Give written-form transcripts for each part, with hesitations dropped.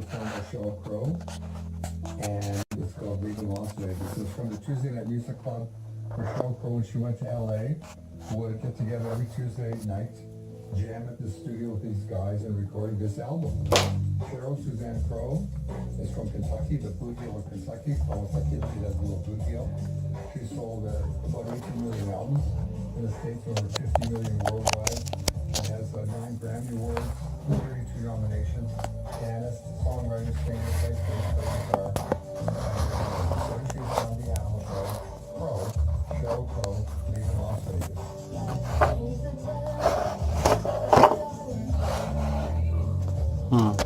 performed by Sheryl Crow, and it's called Leaving Las Vegas. It's from the Tuesday Night Music Club, where Sheryl Crow, when she went to LA, would get together every Tuesday night, jam at the studio with these guys and recording this album. Cheryl Suzanne Crowe is from Kentucky, the boot deal of Kentucky. Almost like she does a little boot deal. She sold about 18 million albums in the States, over 50 million worldwide. She has 9 Grammy Awards, 32 nominations, pianist, songwriter, singer, bass guitar. So she's on the album called Sheryl Crow, Leaving Las Vegas. Not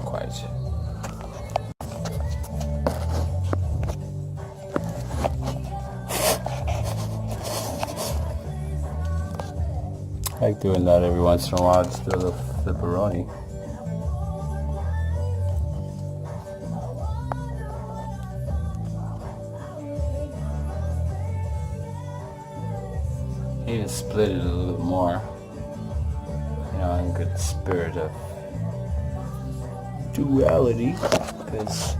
quite. I like doing that every once in a while, just do a little flipperoni. Even split it a little more, you know, in good spirit of duality, because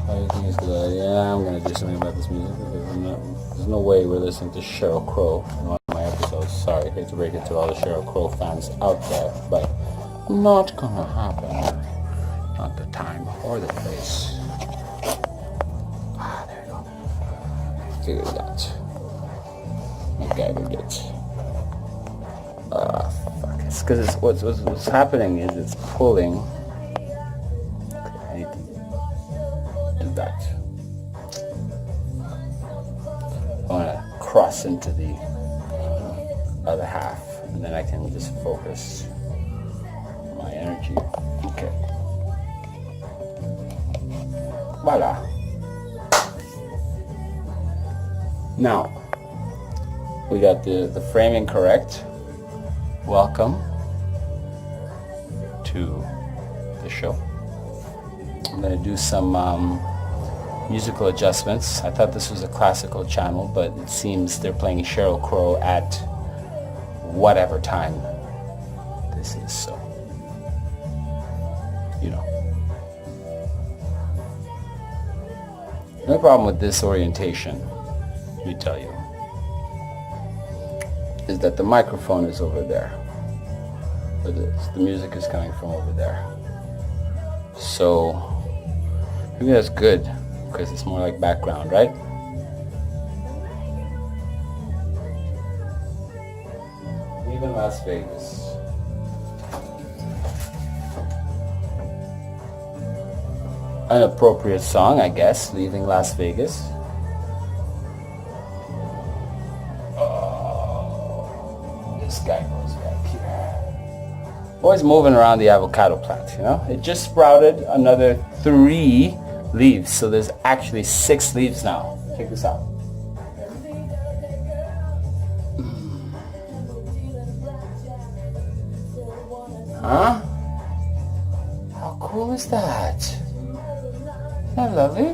everything is good. Yeah, I'm gonna do something about this music because there's no way we're listening to Sheryl Crow in one of my episodes. Sorry, I hate to break it to all the Sheryl Crow fans out there, but not gonna happen. Not the time or the place. Ah, there we go. Figured it out. MacGyvered it. Ah, fuck. It's because what's happening is it's pulling. Okay, I need to do that. I want to cross into the other half, and then I can just focus my energy. Okay. Voila. Now, we got the framing correct. Welcome to the show. I'm going to do some musical adjustments. I thought this was a classical channel, but it seems they're playing Sheryl Crow at whatever time this is, so, you know. The only problem with this orientation, let me tell you, is that the microphone is over there. The music is coming from over there. So maybe that's good, because it's more like background, right? Even Las Vegas. An appropriate song, I guess, Leaving Las Vegas. This guy goes back here. Always moving around the avocado plant, you know? It just sprouted another 3 leaves, so there's actually 6 leaves now. Check this out. Huh? How cool is that? Isn't that lovely?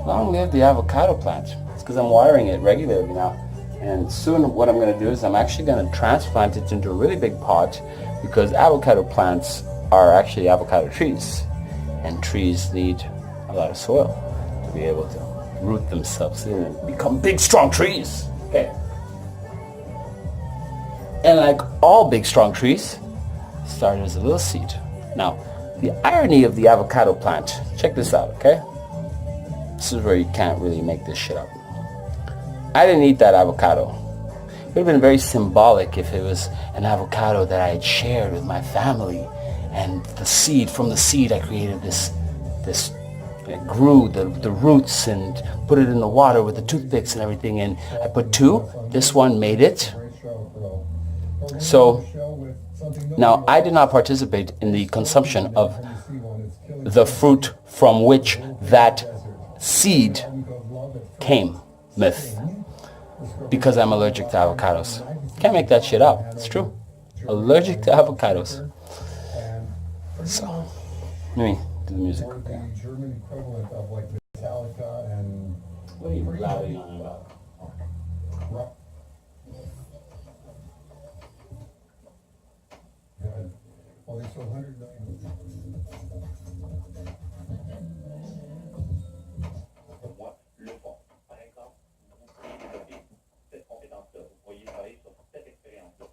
Long live the avocado plant. It's because I'm watering it regularly now. And soon what I'm going to do is I'm actually going to transplant it into a really big pot, because avocado plants are actually avocado trees. And trees need a lot of soil to be able to root themselves in and become big, strong trees. Okay. And like all big, strong trees, started as a little seed. Now, the irony of the avocado plant, check this out, okay? This is where you can't really make this shit up. I didn't eat that avocado. It would have been very symbolic if it was an avocado that I had shared with my family, and the seed, from the seed I created this it grew the roots and put it in the water with the toothpicks and everything, and I put 2. This one made it. So now I did not participate in the consumption of the fruit from which that seed came, myth, because I'm allergic to avocados. Can't make that shit up. It's true. Allergic to avocados. And So, let me do the music. or the German equivalent of like Metallica and What are you blabbing on about? rock. Good. Well, they sold 100 million. Pour moi, le fond. Par exemple, vous pouvez développer cette compétence-là. Vous pourriez travailler sur cette expérience-là.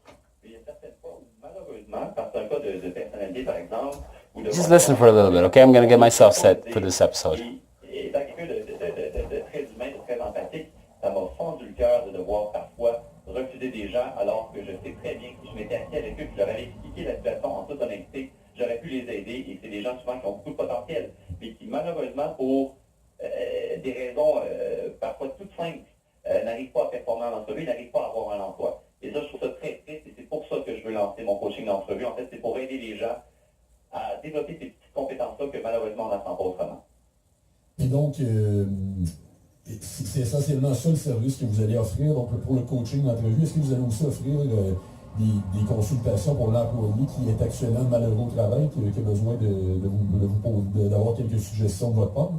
Mais il y a certaines fois où, malheureusement, parce qu'un cas de personnalité, par exemple, ou de... Just listen for a little bit, okay? I'm going to get myself set for this episode. Et étant quelqu'un de très humain, de très empathique, ça m'a fendu le cœur de devoir parfois refuser des gens alors que je sais très bien que si je m'étais assis avec eux et que je leur avais expliqué la situation en toute honnêteté, j'aurais pu les aider. Et c'est des gens souvent qui ont beaucoup de potentiel, mais qui malheureusement, pour des raisons parfois toutes simples, n'arrivent pas à performer en entrevue, n'arrivent pas à avoir un emploi. Et ça, je trouve ça très triste et c'est pour ça que je veux lancer mon coaching d'entrevue. En fait, c'est pour aider les gens à développer ces petites compétences-là que malheureusement on n'apprend pas autrement. Et donc, c'est essentiellement ça le service que vous allez offrir. Donc, pour le coaching d'entrevue, est-ce que vous allez aussi offrir des consultations pour l'employé qui est actuellement malheureux au travail, qui a besoin d'avoir quelques suggestions de votre part?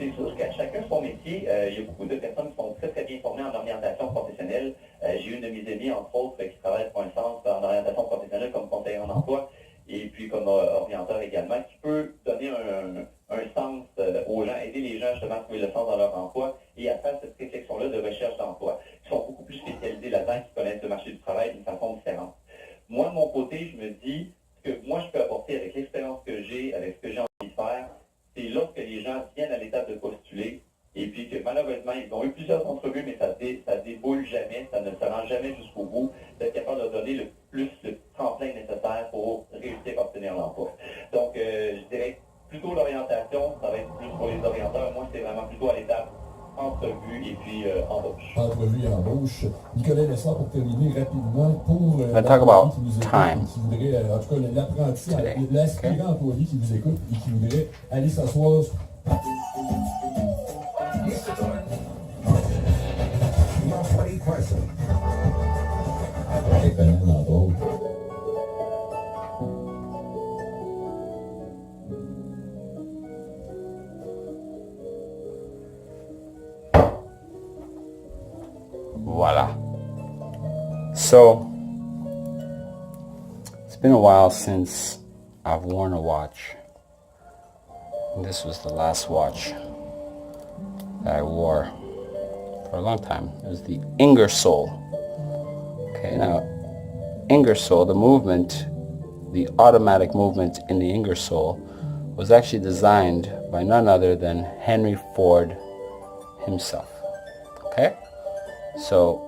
C'est sûr qu'à chacun son métier, il y a beaucoup de personnes qui sont très très bien formées en orientation professionnelle. J'ai une de mes amies, entre autres, qui travaille pour un centre en orientation professionnelle comme conseiller en emploi et puis comme orienteur également, qui peut donner un sens aux gens, aider les gens justement à trouver le sens dans leur emploi et à faire cette réflexion-là de recherche d'emploi, qui sont beaucoup plus spécialisés là-dedans, qui connaissent le marché du travail d'une façon différente. Moi, de mon côté, je me dis que moi, je peux apporter avec l'expérience que j'ai, avec ce que j'ai envie de faire, c'est lorsque les gens viennent à l'étape de postuler et puis que malheureusement, ils ont eu plusieurs entrevues, mais ça déboule jamais, ça ne se rend jamais jusqu'au bout, d'être capable de donner le tremplin nécessaire pour réussir à obtenir l'emploi. Donc, je dirais plutôt l'orientation, ça va être plus pour les orienteurs. Moi, c'est vraiment plutôt à l'étape entrevue et puis embauche. Entrevue et embauche. Nicolas Lessard, pour terminer rapidement, pour talk about qui nous écoute, time qui voudrait, en tout cas l'apprenti, today. l'aspirant employé qui vous écoute et qui voudrait aller s'asseoir. Voila. So, it's been a while since I've worn a watch. And this was the last watch that I wore for a long time. It was the Ingersoll. Okay, now, Ingersoll, the movement, the automatic movement in the Ingersoll was actually designed by none other than Henry Ford himself. Okay? So,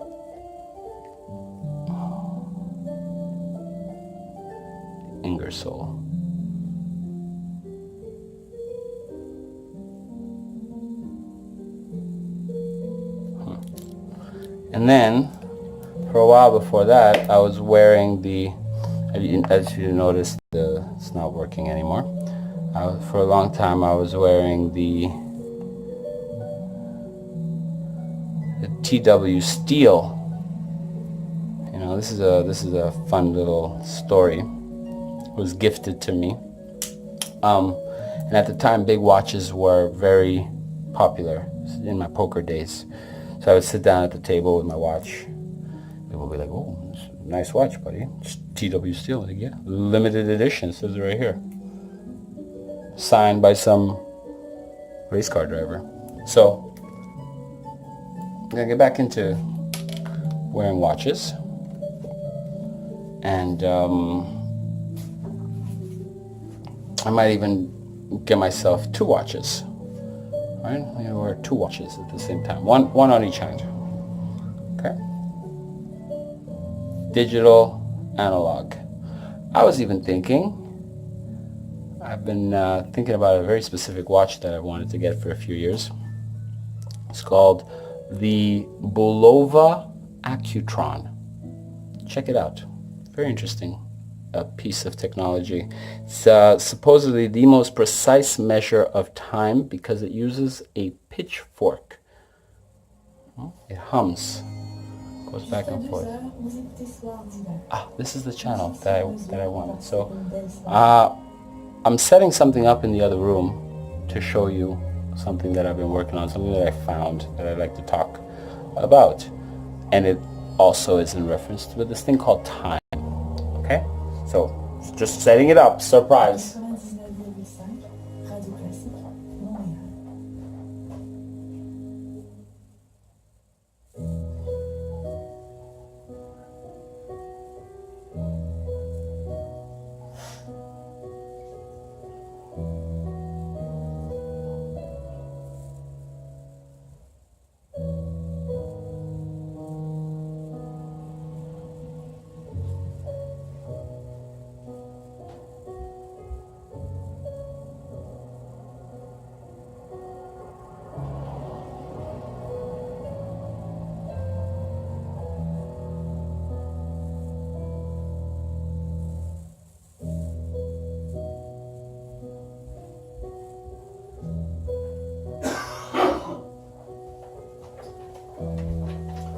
Ingersoll. And then, for a while before that, I was wearing the, as you noticed, it's not working anymore. For a long time, I was wearing the TW Steel. You know, this is a fun little story. It was gifted to me. And at the time, big watches were very popular in my poker days. So I would sit down at the table with my watch. People would be like, "Oh, nice watch, buddy. It's TW Steel." Like, yeah, limited edition. It says it right here. Signed by some race car driver. So I'm gonna get back into wearing watches, and I might even get myself 2 watches. Right? I'm gonna wear 2 watches at the same time. One on each hand. Okay? Digital, analog. I was even thinking, I've been thinking about a very specific watch that I wanted to get for a few years. It's called the Bulova Accutron. Check it out. Very interesting piece of technology. It's supposedly the most precise measure of time because it uses a pitchfork. It hums Goes back and forth. Ah, this is the channel that I wanted. So I'm setting something up in the other room to show you something that I've been working on, something that I found that I'd like to talk about. And it also is in reference to this thing called time. Okay? So just setting it up, surprise.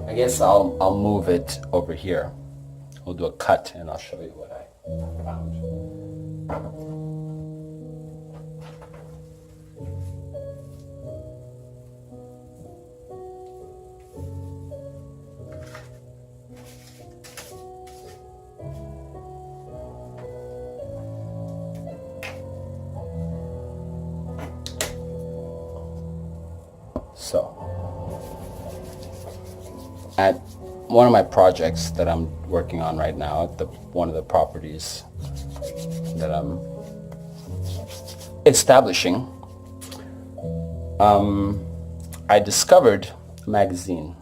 I guess I'll move it over here. We'll do a cut and I'll show you what I found. So, at one of my projects that I'm working on right now, at one of the properties that I'm establishing, I discovered a magazine,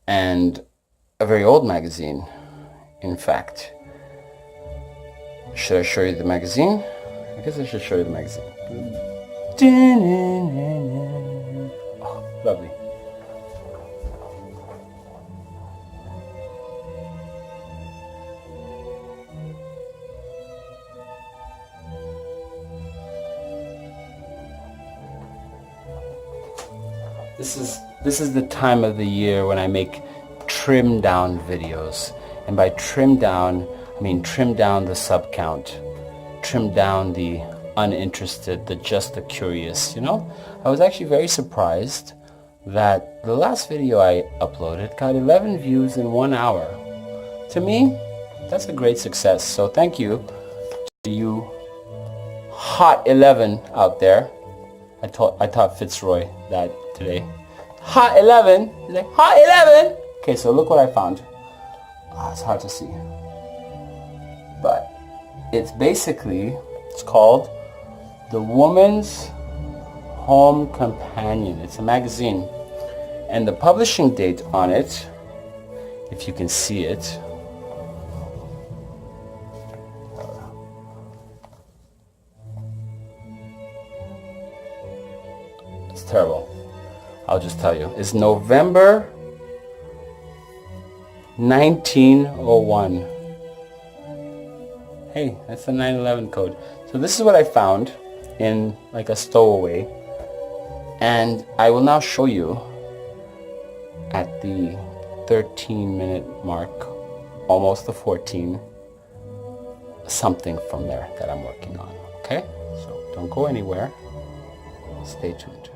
and a very old magazine, in fact. Should I show you the magazine? I guess I should show you the magazine. Oh, lovely. This is the time of the year when I make trim down videos. And by trim down, I mean trim down the sub count, trim down the uninterested, just the curious, you know? I was actually very surprised that the last video I uploaded got 11 views in 1 hour. To me, that's a great success. So thank you to you hot 11 out there. I taught Fitzroy that today. Hot 11. He's like, hot 11. Okay, so look what I found. Oh, it's hard to see. But it's basically, it's called The Woman's Home Companion. It's a magazine. And the publishing date on it, if you can see it, it's terrible. I'll just tell you. It's November 1901. Hey, that's the 9/11 code. So this is what I found in like a stowaway. And I will now show you at the 13-minute mark, almost the 14, something from there that I'm working on. Okay? So don't go anywhere. Stay tuned.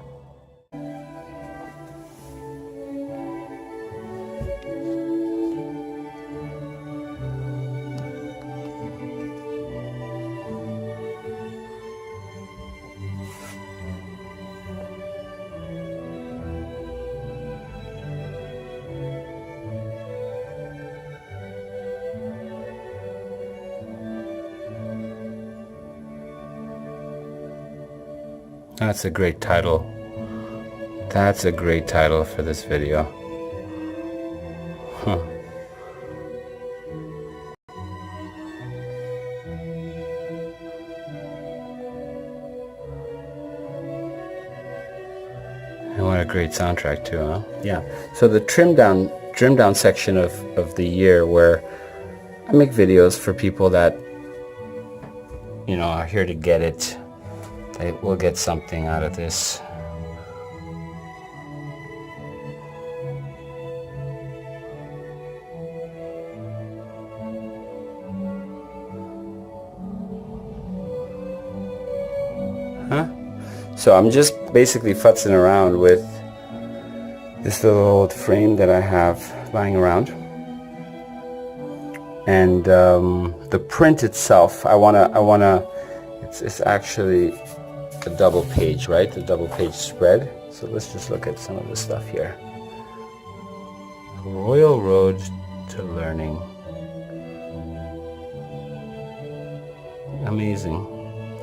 That's a great title. That's a great title for this video. Huh. And what a great soundtrack too, huh? Yeah. So the trim down section of the year where I make videos for people that, you know, are here to get it. They will get something out of this. So I'm just basically futzing around with this little old frame that I have lying around. And the print itself, it's actually a double page, right? A double page spread. So let's just look at some of the stuff here. Royal Road to Learning. Amazing,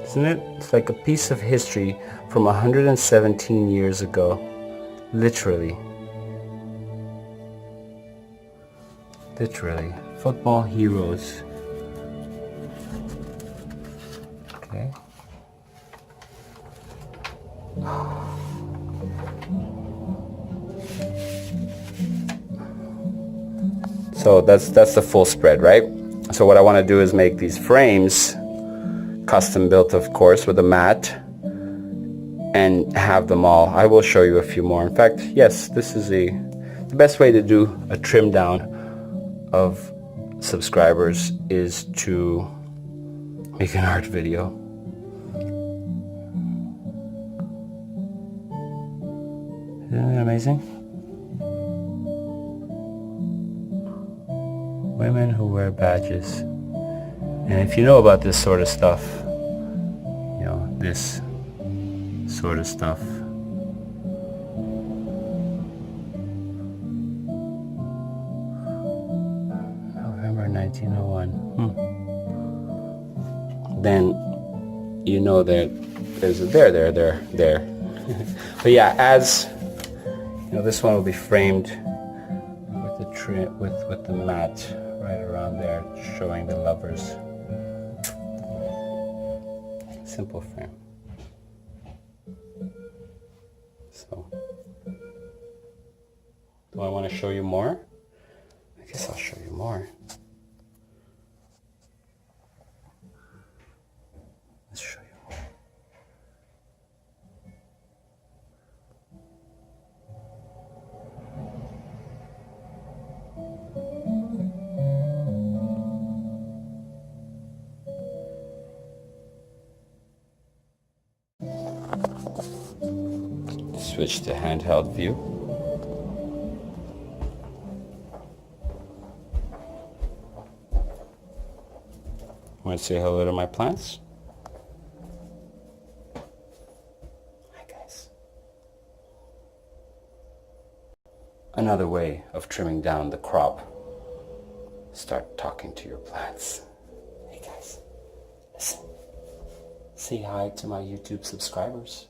isn't it? It's like a piece of history from 117 years ago, literally. Literally. Football heroes. Okay. So that's the full spread, right? So what I want to do is make these frames, custom built of course, with a mat, and have them all. I will show you a few more. In fact, yes, this is the best way to do a trim down of subscribers is to make an art video. Isn't it amazing? Women who wear badges. And if you know about this sort of stuff, you know, this sort of stuff, November 1901, then you know that there's a there. But yeah, as you know, this one will be framed with the trim, with the mat right around there, showing the lovers. Simple frame. So, do I want to show you more? I guess I'll show you more. Let's show you more. Switch to handheld view. Want to say hello to my plants? Hi guys. Another way of trimming down the crop. Start talking to your plants. Hey guys, listen. Say hi to my YouTube subscribers.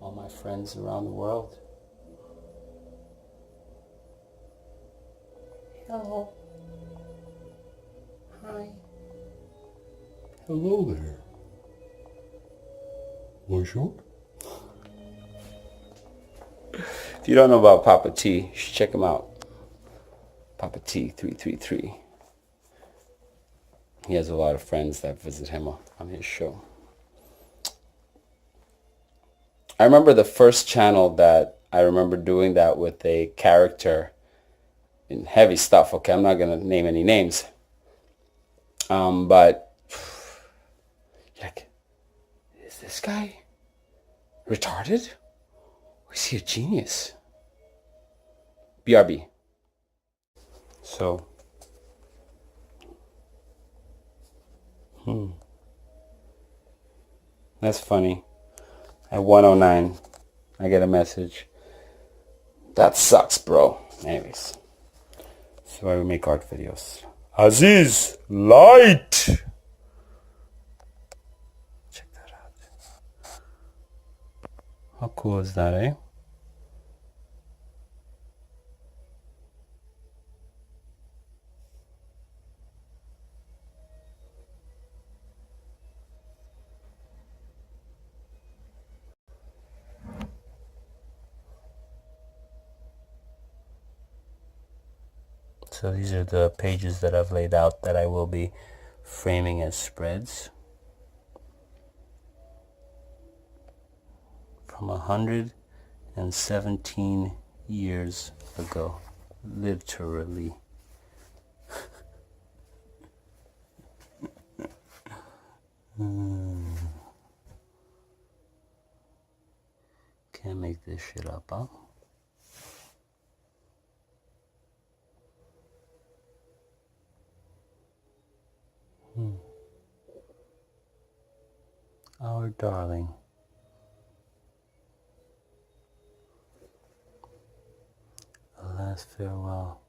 All my friends around the world. Hello. Hi. Hello there. Bonjour. If you don't know about Papa T, you should check him out. Papa T 333. He has a lot of friends that visit him on his show. I remember the first channel that I remember doing that with a character in heavy stuff. Okay, I'm not going to name any names. But, like, is this guy retarded? Or is he a genius? BRB. So, that's funny. At 1:09, I get a message. That sucks, bro. Anyways, that's why we make art videos. Aziz, light! Check that out. How cool is that, eh? So these are the pages that I've laid out that I will be framing as spreads. From 117 years ago. Literally. Can't make this shit up, huh? Our darling. A last farewell.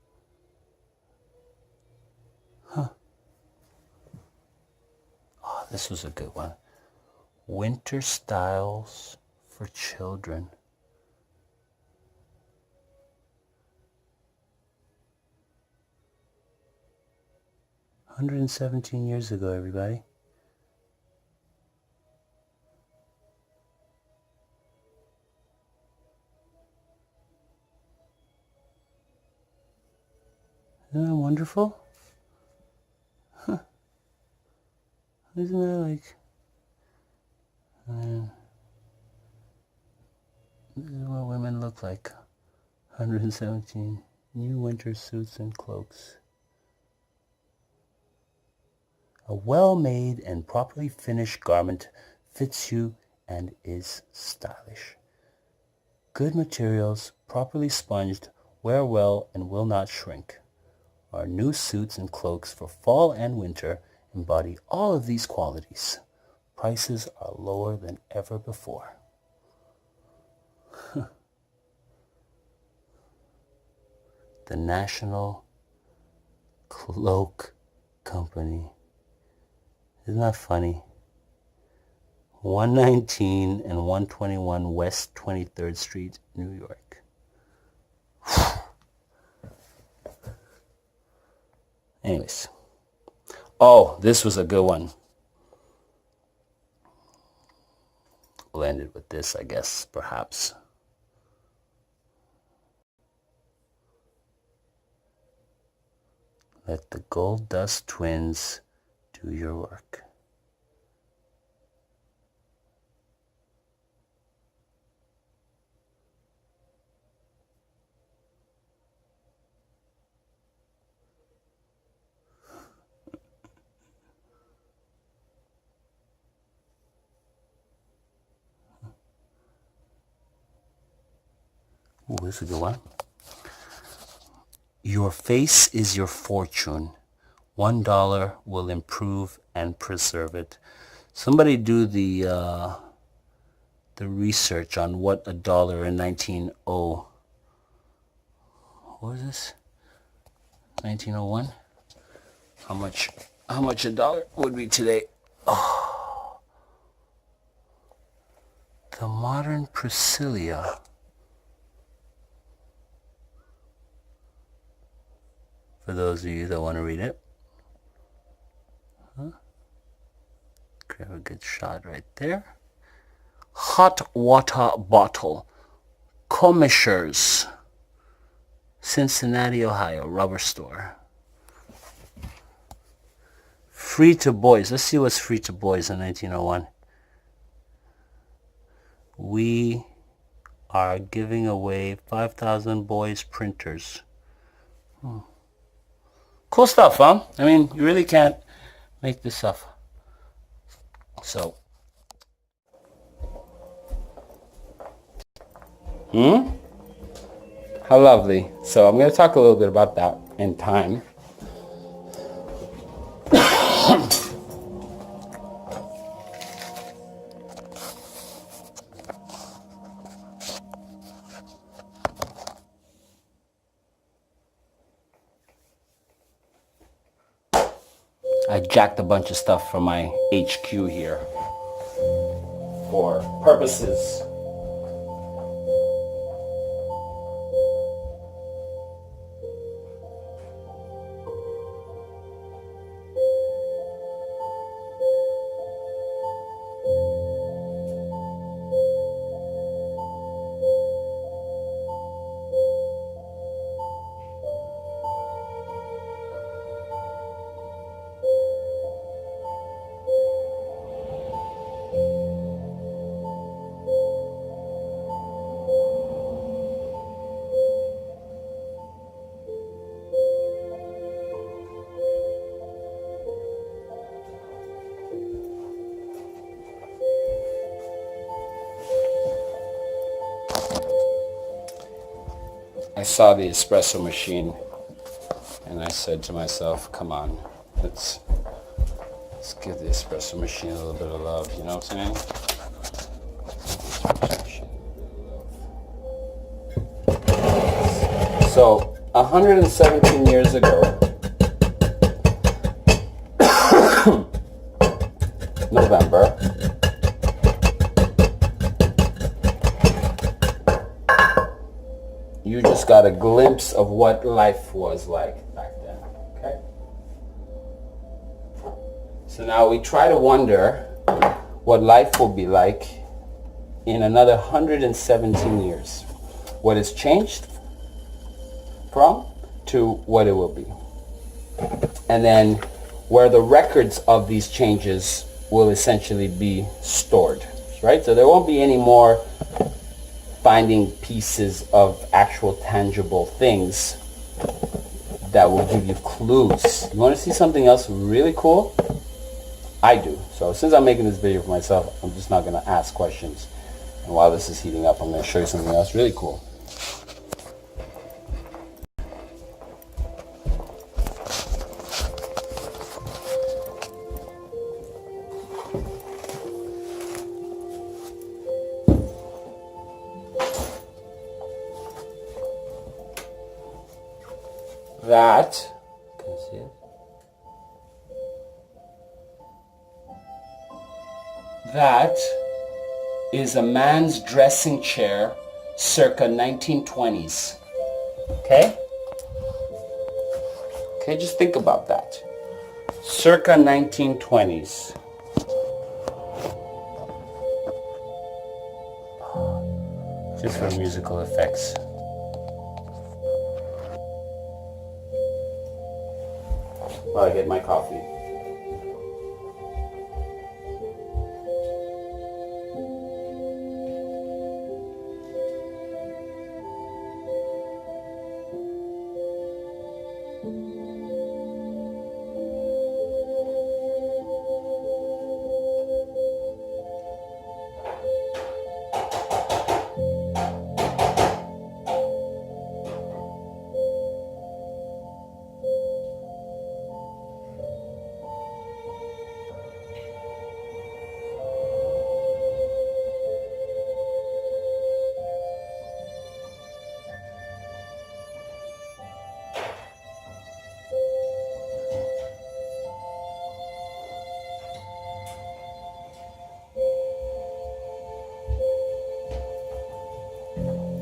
Huh. Oh, this was a good one. Winter styles for children. $117 ago, everybody. Isn't that wonderful? Huh. Isn't that like... this is what women look like. 117. New winter suits and cloaks. A well-made and properly finished garment fits you and is stylish. Good materials, properly sponged, wear well and will not shrink. Our new suits and cloaks for fall and winter embody all of these qualities. Prices are lower than ever before. The National Cloak Company. Isn't that funny? 119 and 121 West 23rd Street, New York. Anyways. Oh, this was a good one. We'll end it with this, I guess, perhaps. Let the Gold Dust Twins do your work. Ooh, this is a good one. Your face is your fortune. $1 will improve and preserve it. Somebody do the research on what a dollar in 1900. What was this? 1901. How much a dollar would be today? Oh, the modern Priscilla. For those of you that want to read it. Huh? Grab a good shot right there. Hot water bottle. Comishers. Cincinnati, Ohio. Rubber store. Free to boys. Let's see what's free to boys in 1901. We are giving away 5,000 boys printers. Cool stuff, huh? I mean, you really can't make this stuff. So. How lovely. So I'm going to talk a little bit about that in time. I jacked a bunch of stuff from my HQ here for purposes. saw the espresso machine and I said to myself, come on, let's give the espresso machine a little bit of love, you know what I'm saying? So 117 years ago, November, you just got a glimpse of what life was like back then, okay? So now we try to wonder what life will be like in another 117 years. What has changed from to what it will be. And then where the records of these changes will essentially be stored, right? So there won't be any more finding pieces of actual tangible things that will give you clues. You want to see something else really cool? I do. So since I'm making this video for myself, I'm just not going to ask questions. And while this is heating up, I'm going to show you something else really cool. That, can you see it? That is a man's dressing chair circa 1920s. Okay? Okay, just think about that. Circa 1920s. Just for musical effects. While I get my coffee.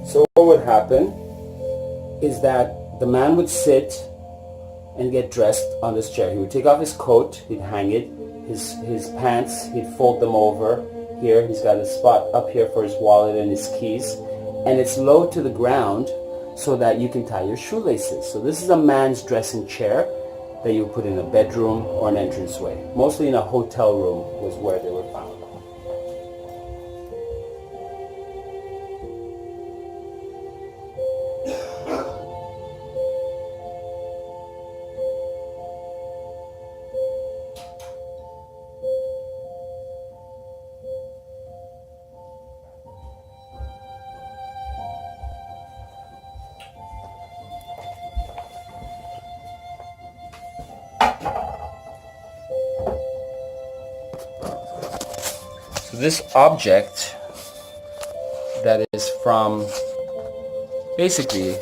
So what would happen is that the man would sit and get dressed on this chair. He would take off his coat, he'd hang it, his pants, he'd fold them over. Here he's got a spot up here for his wallet and his keys, and it's low to the ground so that you can tie your shoelaces. So this is a man's dressing chair that you put in a bedroom or an entranceway. Mostly in a hotel room was where they were found. This object that is from basically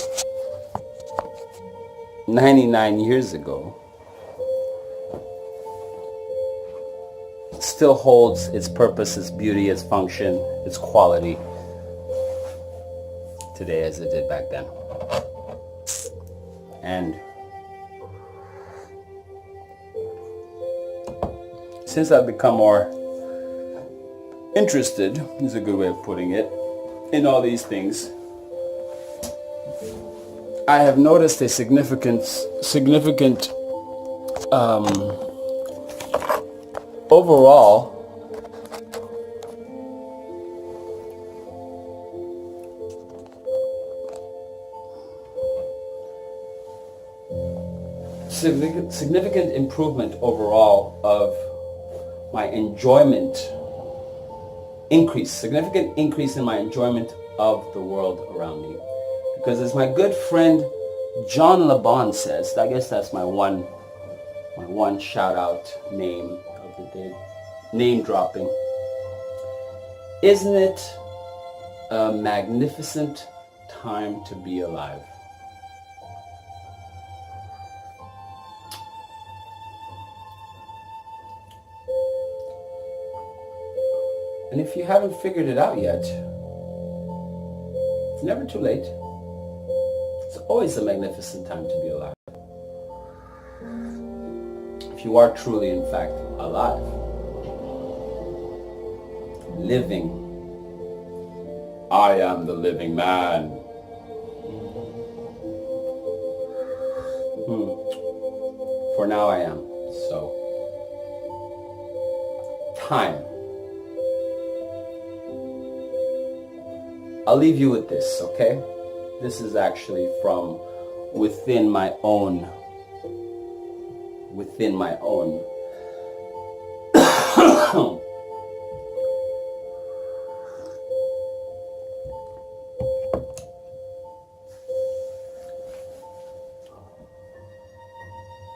99 years ago still holds its purpose, its beauty, its function, its quality today as it did back then. And since I've become more interested, is a good way of putting it, in all these things, I have noticed a significant overall significant improvement overall of my enjoyment. Significant increase in my enjoyment of the world around me. Because as my good friend John LeBon says, I guess that's my one shout out name of the day, name dropping. Isn't it a magnificent time to be alive? And if you haven't figured it out yet, it's never too late. It's always a magnificent time to be alive. If you are truly, in fact, alive, living, I am the living man. For now I am. So, time. I'll leave you with this, okay? This is actually from within my own.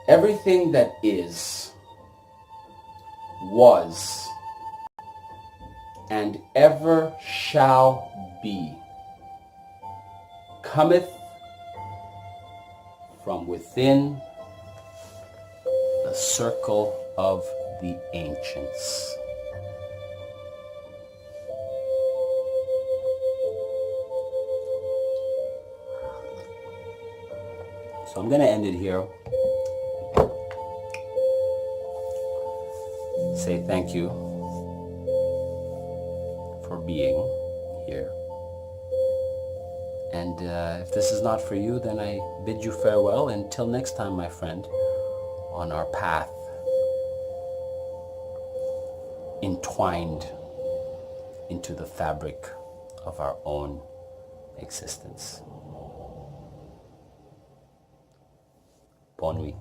Everything that is, was, and ever shall be cometh from within the circle of the ancients. So I'm going to end it here. Say thank you for being here. And if this is not for you, then I bid you farewell until next time, my friend, on our path, entwined into the fabric of our own existence. Bonne nuit.